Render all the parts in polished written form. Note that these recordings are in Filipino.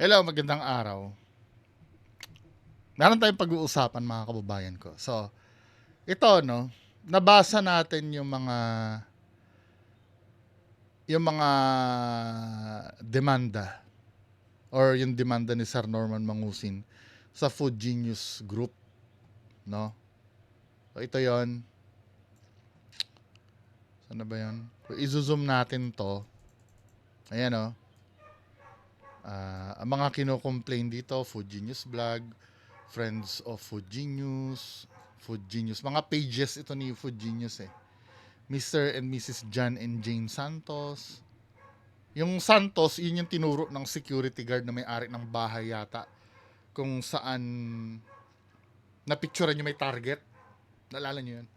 Hello, magandang araw. Meron tayong pag-uusapan mga kababayan ko. So, ito no, nabasa natin yung mga demanda or yung demanda ni Sir Norman Mangusin sa Food Genius Group, no? So, ito 'yon. Saan na ba 'yon? So, i-zoom natin 'to. Ayan oh. Ang mga kino-complain dito, Food Genius Vlog, Friends of Food Genius, Food Genius. Mga pages ito ni Food Genius eh. Mr. and Mrs. John and Jane Santos. Yung Santos, yun yung tinuro ng security guard na may-ari ng bahay yata. Kung saan napicturean yung may target. Naalala nyo yun?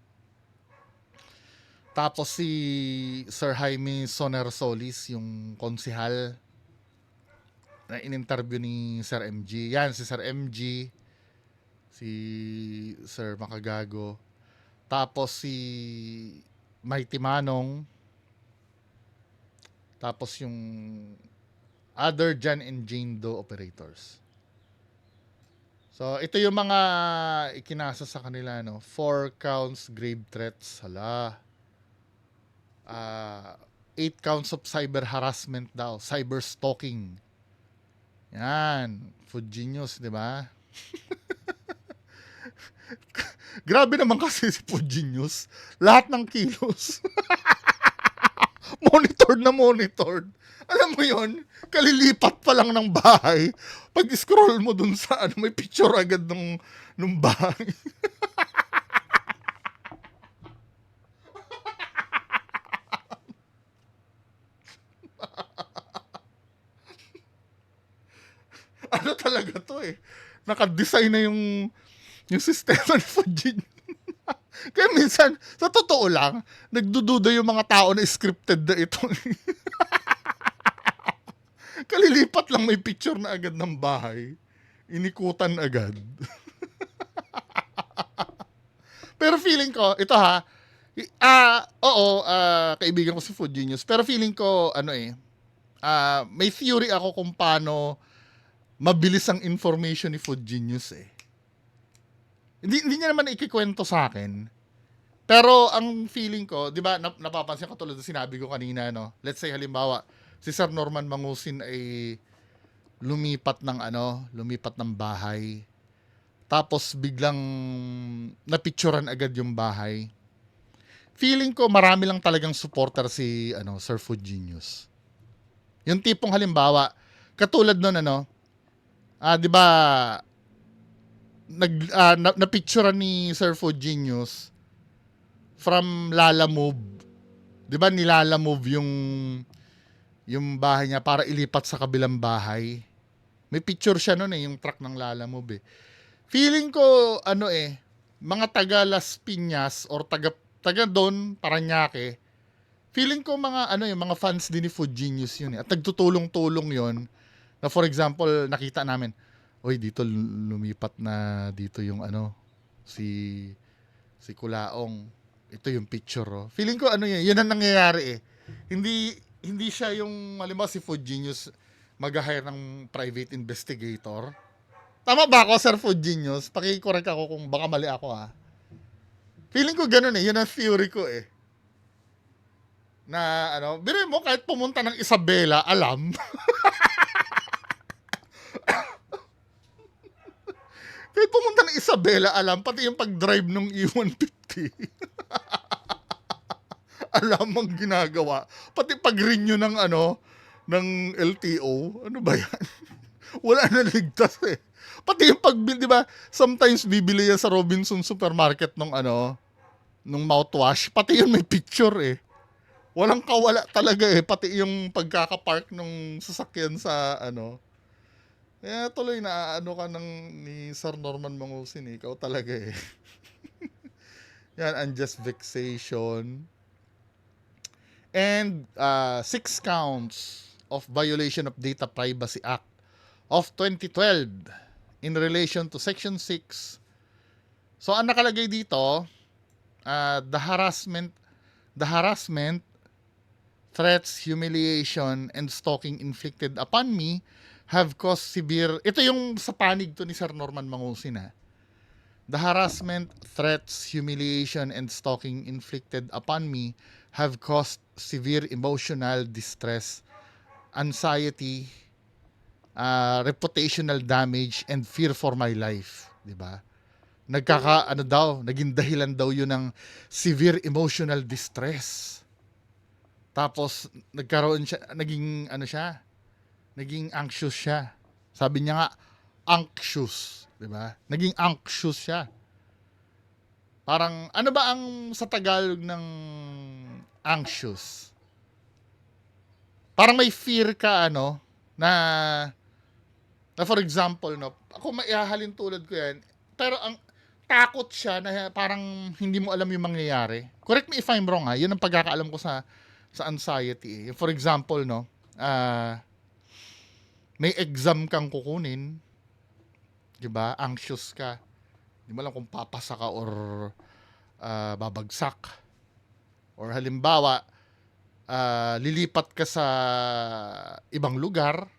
Tapos si Sir Jaime Soner Solis, yung konsihal na in-interview ni Sir MG. Yan, si Sir MG, si Sir Makagago. Tapos si Mighty Manong. Tapos yung other John and Jane Doe operators. So, ito yung mga ikinasa sa kanila, no? 4 counts grave threats. Hala. 8 counts of cyber harassment daw. Cyber stalking. Yan. Food Genius, di ba? Grabe naman kasi si Food Genius. Lahat ng kilos. Monitored na monitored. Alam mo yon, kalilipat pa lang ng bahay. Pag scroll mo dun sa may picture agad nung bahay. Ano talaga to eh. Naka-design na yung sistema ni Fujin. Kaya minsan, sa totoo lang, nagdududa yung mga tao na scripted na ito. Kalilipat lang may picture na agad ng bahay. Inikutan agad. Pero feeling ko, ito ha, kaibigan ko si Food Genius. Pero feeling ko, may theory ako kung paano mabilis ang information ni Food Genius eh. Hindi niya naman ikikwento sa akin. Pero ang feeling ko, di ba, napapansin ko tulad ng sinabi ko kanina, no? Let's say halimbawa, si Sir Norman Mangusin ay lumipat ng bahay. Tapos biglang napicturean agad yung bahay. Feeling ko marami lang talagang supporter si Sir Food Genius. Yung tipong halimbawa, katulad nun di ba napicturean ni Sir Food Genius from Lala Move. 'Di ba nilala move yung bahay niya para ilipat sa kabilang bahay. May picture siya noon yung truck ng Lala Move eh. Feeling ko mga taga Las Piñas or taga doon Parañaque. Feeling ko yung mga fans din ni Food Genius yun eh. At nagtutulong-tulong yon na for example, nakita namin, oy dito lumipat na dito yung si Kulaong. Ito yung picture oh. Feeling ko yun ang nangyayari eh. Hindi siya yung halimbawa si Food Genius mag-hire ng private investigator. Tama ba ako, Sir Food Genius? Paki-correct ako kung baka mali ako ha. Feeling ko ganun eh. Yun ang theory ko eh. Na biro mo kahit pumunta ng Isabela, alam. Kahit pumunta ng Isabela, alam. Pati yung pag-drive ng E150. Alam ang ginagawa. Pati pag-renew ng LTO. Ano ba yan? Wala na ligtas eh. Pati yung di ba, sometimes bibili yan sa Robinson Supermarket nung mouthwash. Pati yun may picture eh. Walang kawala talaga eh. Pati yung pagkakapark nung sasakyan sa Kaya tuloy na ka ni Sir Norman Mangusin eh. Ikaw talaga eh. Yan, unjust vexation. And 6 counts of violation of Data Privacy Act of 2012 in relation to Section 6. So, ang nakalagay dito, the harassment, threats, humiliation, and stalking inflicted upon me have caused severe, ito yung sa panig to ni Sir Norman Mangusin ha. The harassment, threats, humiliation, and stalking inflicted upon me have caused severe emotional distress, anxiety, reputational damage, and fear for my life. Diba? Naging dahilan daw yun ng severe emotional distress. Tapos, naging anxious siya. Sabi niya nga, anxious. Diba? Naging anxious siya. Parang, ano ba ang sa Tagalog ng anxious? Parang may fear ka, na for example, ako maihahalin tulad ko yan, pero ang takot siya na parang hindi mo alam yung mangyayari. Correct me if I'm wrong ha, yun ang pagkakaalam ko sa anxiety. For example, may exam kang kukunin, di ba? Anxious ka. Hindi mo alam kung papasa ka or babagsak. Or halimbawa, lilipat ka sa ibang lugar,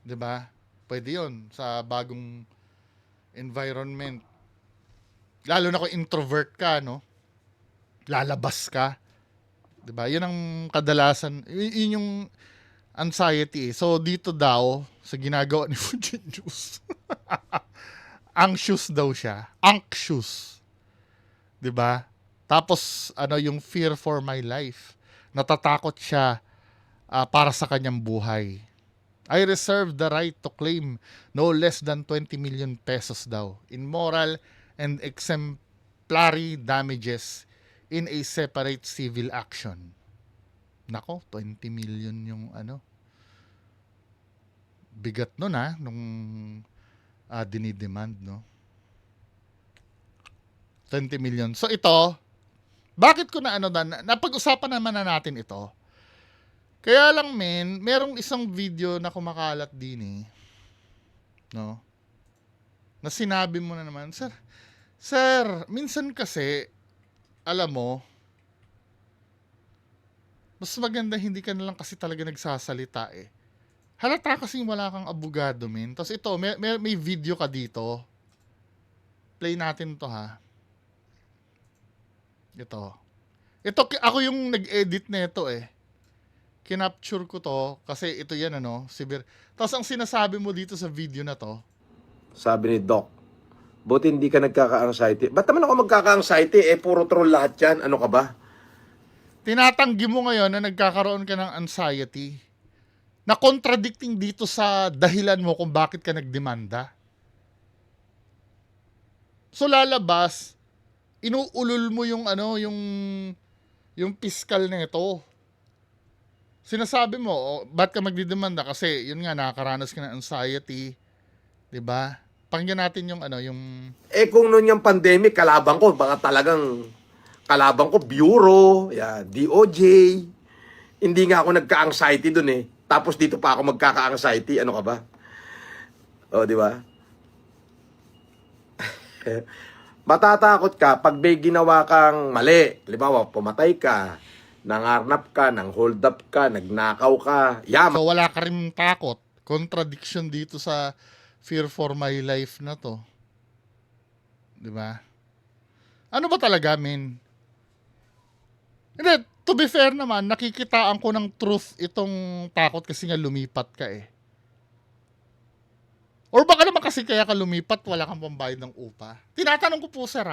'di ba? Pwede 'yon sa bagong environment. Lalo na kung introvert ka, lalabas ka, 'di ba? 'Yun ang kadalasan, 'yun yung anxiety. So dito daw sa ginagawa ni Fujin Juice, anxious daw siya. Anxious. 'Di ba? Tapos yung fear for my life. Natatakot siya para sa kanyang buhay. I reserve the right to claim no less than 20 million pesos daw in moral and exemplary damages in a separate civil action. Nako, 20 million yung bigat nun nung dinidemand, 20 million. So ito, bakit ko napag-usapan naman na natin ito. Kaya lang merong isang video na kumakalat din na sinabi mo na naman, Sir, minsan kasi, alam mo, mas maganda hindi ka na lang kasi talaga nagsasalita eh. Halata kasing wala kang abogado, Tapos ito, may video ka dito. Play natin to ha. Ito, ako yung nag-edit nito eh. Kinapture ko to kasi ito yan Tapos ang sinasabi mo dito sa video na to, sabi ni Doc, buti hindi ka nagkaka-anxiety. Ba't naman ako magkaka-anxiety? Puro troll lahat yan. Ano ka ba? tinatanggi mo ngayon na nagkakaroon ka ng anxiety na contradicting dito sa dahilan mo kung bakit ka nagdemanda. So lalabas, inuulol mo yung yung piskal nito. Sinasabi mo, ba't ka magdidemanda? Kasi, yun nga, nakakaranas ka ng anxiety. 'Di ba? Pakinggan natin yung Kung noon yung pandemic, kalaban ko bureau, DOJ. Hindi nga ako nagka-anxiety dun eh. Tapos dito pa ako magkaka-anxiety. Ano ka ba? Di ba? Matatakot ka pag may ginawa kang mali. Halimbawa, pumatay ka, nangarnap ka, nang hold up ka, nagnakaw ka. So wala ka rin takot. Contradiction dito sa fear for my life na to. 'Di ba? Ano ba talaga, Hindi, to be fair naman, nakikitaan ko ng truth itong takot kasi nga lumipat ka eh. Or baka naman kasi kaya ka lumipat, wala kang pambayad ng upa. Tinatanong ko po, sir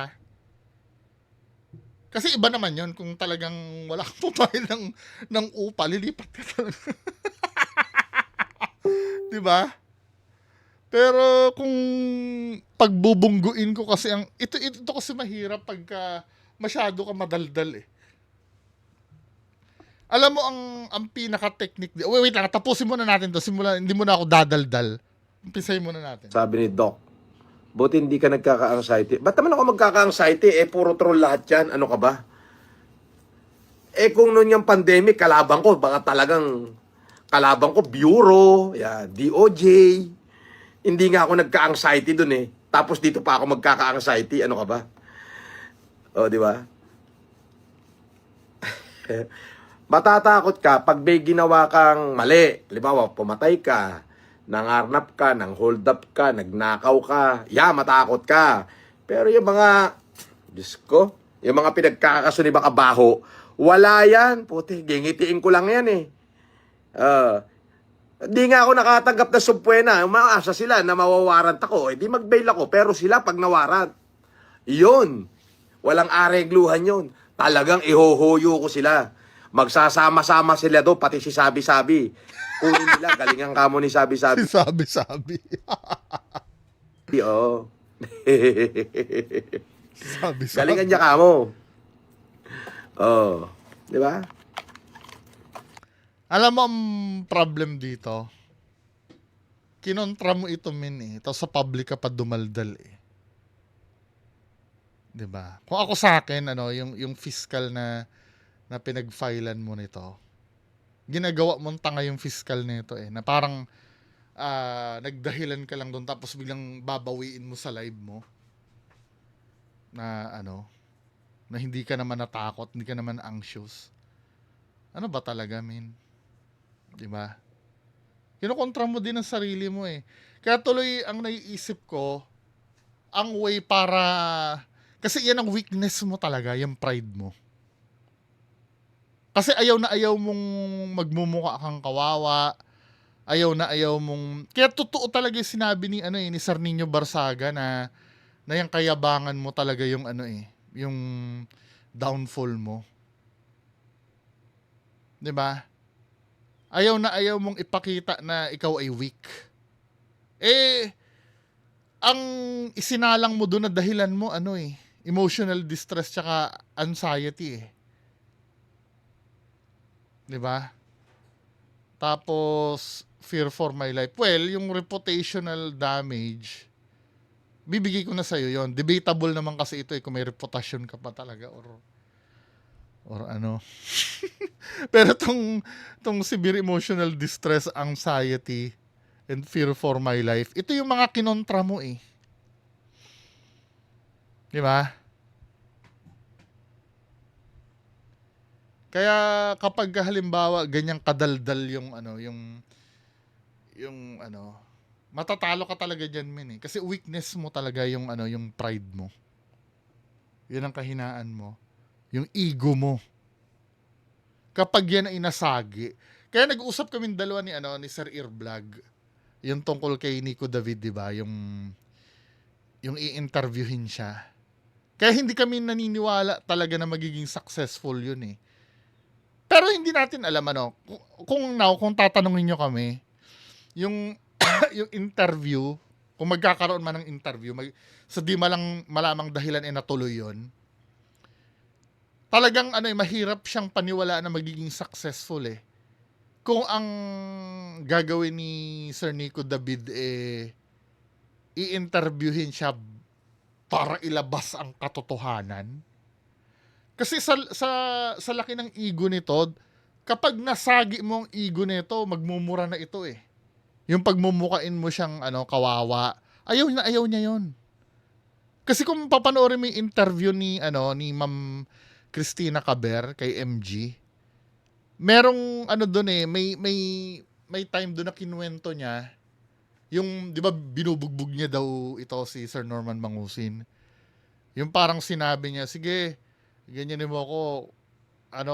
Kasi iba naman yon kung talagang wala kang pambayad ng upa, lilipat ka talaga. Diba? Pero kung pagbubungguin ko kasi ito kasi mahirap pagka masyado ka madaldal eh. Alam mo ang pinaka-technique. Wait lang, tapusin muna natin to. Hindi mo na ako dadaldal. Umpisahin muna natin. Sabi ni Doc, buti hindi ka nagkaka-anxiety. Ba't naman ako magkaka-anxiety? Puro troll lahat yan. Ano ka ba? Kung noon yung pandemic, kalaban ko bureau, DOJ. Hindi nga ako nagka-anxiety dun eh. Tapos dito pa ako magkaka-anxiety. Ano ka ba? Di ba? Matatakot ka pag may ginawa kang mali. Halimbawa, pumatay ka, nangarnap ka, nang hold up ka, nagnakaw ka, matakot ka. Pero yung mga, Diyos ko, yung mga pinagkakaso ni Bakabaho, wala yan. Puti, gingitiin ko lang yan eh. Di nga ako nakatanggap na subpwena. Umaasa sila na mawawarant ako. Di mag-bail ako. Pero sila pag nawarant, yun. Walang aregluhan yun. Talagang ihohoyo ko sila. Magsasama-sama sila do, pati si Sabi-Sabi. Kunin nila, galingan kamo ni Sabi-Sabi. Sabi-sabi. Oo. Sabi-sabi. Galingan niya kamo. Oh. Di ba? Alam mo ang problem dito? Kinontra mo ito, min eh. Tapos sa public ka pa dumaldal eh. 'Di ba? Kung ako sa akin, yung fiscal na pinag-filean mo nito, ginagawa mong tanga yung fiscal nito eh. Na parang nagdahilan ka lang doon tapos biglang babawiin mo sa live mo. Na na hindi ka naman natakot, hindi ka naman anxious. Ano ba talaga, min? 'Di ba? Kinokontra mo din ang sarili mo eh. Kaya tuloy ang naiisip ko, ang way para, kasi yan ang weakness mo talaga, yung pride mo. Kasi ayaw na ayaw mong magmumukha kang kawawa, ayaw mong, kaya totoo talaga yung sinabi ni Sir Nino Barsaga na yung kayabangan mo talaga yung yung downfall mo. 'Di ba? Ayaw na ayaw mong ipakita na ikaw ay weak. Eh, ang isinalang mo doon na dahilan mo, emotional distress tsaka anxiety eh. 'Di ba? Tapos, fear for my life. Well, yung reputational damage, bibigay ko na sa'yo yon. Debatable naman kasi ito eh, kung may reputasyon ka pa talaga or ano. Pero tong severe emotional distress, anxiety, and fear for my life, ito yung mga kinontra mo eh. Di ba? Kaya kapag halimbawa ganyang kadaldal yung matatalo ka talaga diyan, min eh. Kasi weakness mo talaga yung yung pride mo. Yun ang kahinaan mo. Yung ego mo. Kapag yan ay nasagi. Kaya nag-uusap kami dalawa ni Sir Earblog. Yung tungkol kay Nico David, di ba? Yung i-interviewin siya. Kaya hindi kami naniniwala talaga na magiging successful yun eh. Pero hindi natin alam kung tatanungin nyo kami, yung yung interview, kung magkakaroon man ng interview, sa di malamang dahilan natuloy yun, talagang mahirap siyang paniwalaan na magiging successful eh. Kung ang gagawin ni Sir Nico David i-interviewin siya para ilabas ang katotohanan. Kasi sa laki ng ego nito, kapag nasagi mo ang ego nito, magmumura na ito eh. Yung pagmumukain mo siyang kawawa, ayaw niya yun. Kasi kung papanoorin mo yung interview ni Ma'am Christina Caber kay MG, merong doon eh, may time doon na kinuwento niya, yung 'di ba binubugbog niya daw ito si Sir Norman Mangusin. Yung parang sinabi niya, sige, ganyanin mo ako,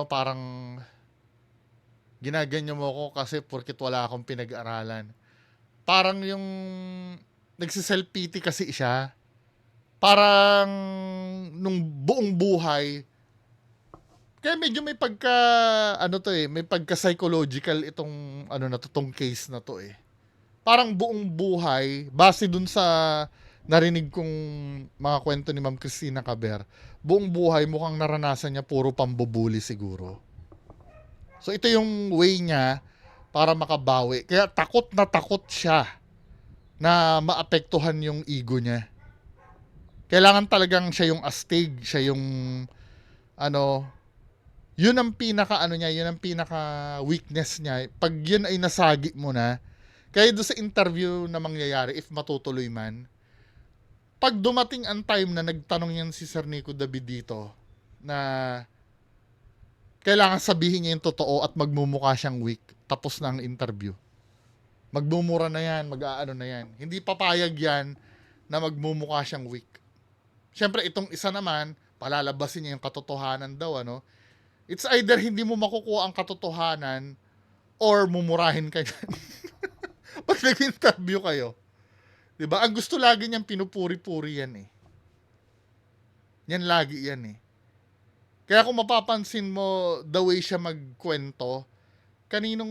parang ginaganyan mo ako kasi porkit wala akong pinag-aralan. Parang yung nagsiself-pity kasi siya. Parang nung buong buhay, kaya medyo may pagka may pagka psychological itong tong case na to eh. Parang buong buhay, base dun sa narinig kong mga kwento ni Ma'am Christina Caber, buong buhay mukhang naranasan niya puro pambubuli siguro. So ito yung way niya para makabawi. Kaya takot na takot siya na maapektuhan yung ego niya. Kailangan talagang siya yung astig, siya yung yun ang pinaka yun ang pinaka weakness niya. Pag yun ay nasagi mo na, kaya doon sa interview na mangyayari, if matutuloy man, pag dumating ang time na nagtanong yan si Sir Nico David dito, na kailangan sabihin niya yung totoo at magmumukha siyang weak, tapos na ang interview. Magmumura na yan, mag-aano na yan. Hindi papayag yan na magmumukha siyang weak. Siyempre, itong isa naman, palalabasin niya yung katotohanan daw, ano? It's either hindi mo makukuha ang katotohanan or mumurahin ka yan. Pag nag-interview kayo. Diba? Ang gusto lagi niyang pinupuri-puri yan eh. Yan lagi yan eh. Kaya kung mapapansin mo, the way siya magkwento, kanino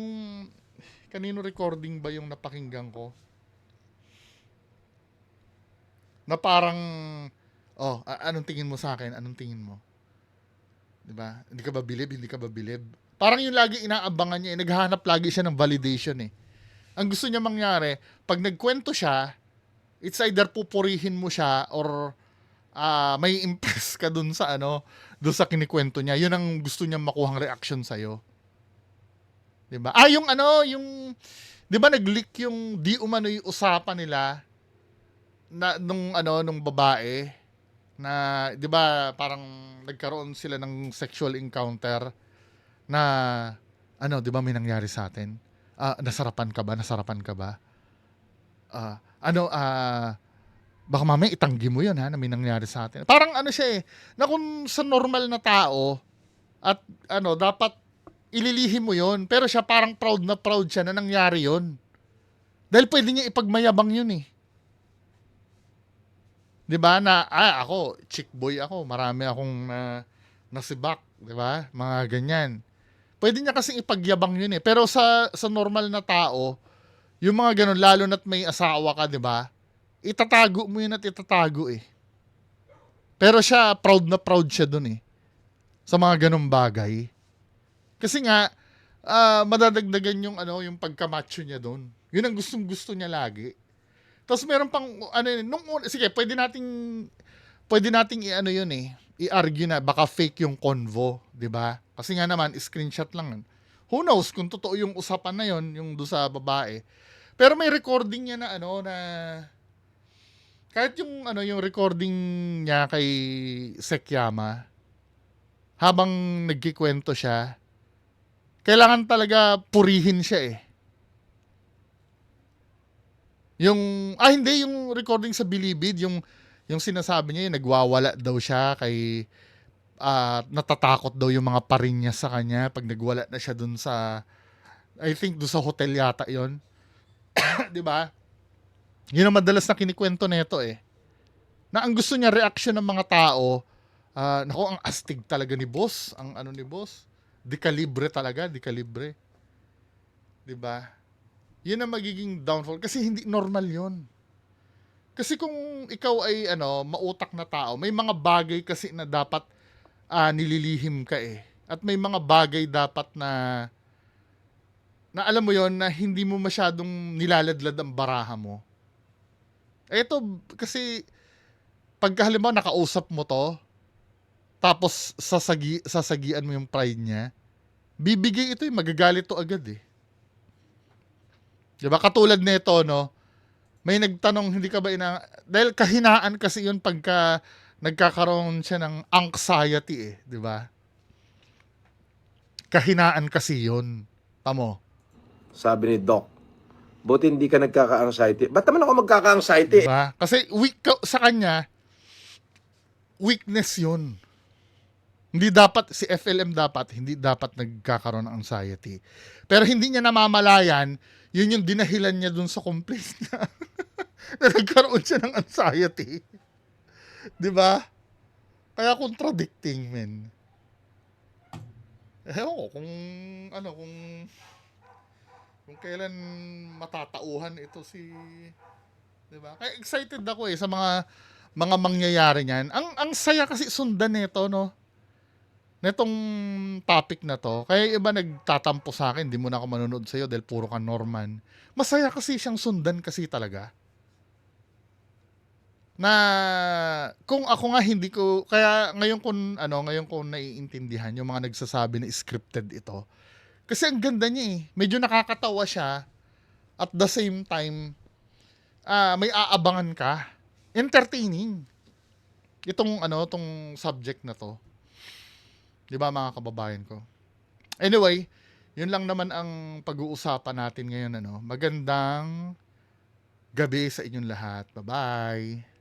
recording ba yung napakinggan ko? Na parang, anong tingin mo sa akin? Anong tingin mo? Diba? Hindi ka ba bilib? Hindi ka ba bilib? Parang yung lagi inaabangan niya, naghahanap lagi siya ng validation eh. Ang gusto niya mangyari, pag nagkwento siya, it's either pupurihin mo siya or may impress ka dun sa dun sa kinikwento niya. Yun ang gusto niya makuhang reaction sa'yo. Diba? Yung 'di ba nag-leak yung di umano yung usapan nila na nung babae na 'di ba parang nagkaroon sila ng sexual encounter na 'di ba may nangyari sa atin? Nasarapan ka ba? Nasarapan ka ba? Ah, ano baka mamaya itanggi mo 'yun ha na may nangyari sa atin. Parang siya na kung sa normal na tao at dapat ililihim mo 'yon. Pero siya parang proud na proud siya na nangyari 'yon. Dahil pwede niya ipagmayabang 'yun eh. 'Di ba na ako, chick boy ako, marami akong nasibak, 'di ba? Mga ganyan. Pwede niya kasing ipagyabang 'yun eh. Pero sa normal na tao, yung mga ganun lalo na't may asawa ka, 'di ba? Itatago mo 'yun at itatago eh. Pero siya proud na proud siya dun eh. Sa mga ganung bagay. Kasi nga madadagdagan yung pagkamacho niya doon. Yun ang gustong-gusto niya lagi. Tapos meron pang sige, pwede nating yun eh. I-argue na baka fake yung convo, 'di ba? Kasi nga naman screenshot lang. Who knows kung totoo yung usapan na yon, yung do sa babae. Pero may recording niya na na kahit yung recording niya kay Sekyama habang nagkikwento siya, kailangan talaga purihin siya eh. Hindi, yung recording sa Bilibid, yung sinasabi niya, yung nagwawala daw siya kay, natatakot daw yung mga parin niya sa kanya pag nagwala na siya dun sa, I think dun sa hotel yata yon. Di ba? Yun ang madalas na kinikwento nito eh. Na ang gusto niya reaction ng mga tao, ang astig talaga ni boss, ang ni boss. Di kalibre talaga, di kalibre. 'Di ba? 'Yun ang magiging downfall kasi hindi normal 'yun. Kasi kung ikaw ay mautak na tao, may mga bagay kasi na dapat nililihim ka eh. At may mga bagay dapat na alam mo 'yon na hindi mo masyadong nilaladlad ang baraha mo. Ito kasi pagka halimbawa nakausap mo to, tapos sasagian mo yung pride niya, bibigay ito magagalit to agad eh. Diba? Katulad nito, may nagtanong, hindi ka ba dahil kahinaan kasi yun pagka nagkakaroon siya ng anxiety eh. Diba? Kahinaan kasi yun. Tamo. Sabi ni Doc, buti hindi ka nagkaka-anxiety. Ba't naman ako magkaka-anxiety? Diba? Kasi sa kanya, weakness yun. Hindi dapat, si FLM hindi dapat nagkakaroon ng anxiety. Pero hindi niya namamalayan, yun yung dinahilan niya dun sa complaint niya. Na nagkaroon siya ng anxiety. Diba? Kaya contradicting, men. Kung kailan matatauhan ito si, diba? Kaya excited ako sa mga mangyayari niyan. Ang saya kasi sundan nito, netong topic na to. Kaya iba nagtatampo sa akin, hindi mo na ako manonood sa'yo dahil puro ka Norman. Masaya kasi siyang sundan kasi talaga. Na kung ako nga hindi ko, kaya ngayon ko naiintindihan yung mga nagsasabi na scripted ito. Kasi ang ganda niya eh. Medyo nakakatawa siya at the same time may aabangan ka. Entertaining. Itong subject na to. 'Di ba mga kababayan ko? Anyway, Yun lang naman ang pag-uusapan natin ngayon, ano. Magandang gabi sa inyong lahat. Bye-bye.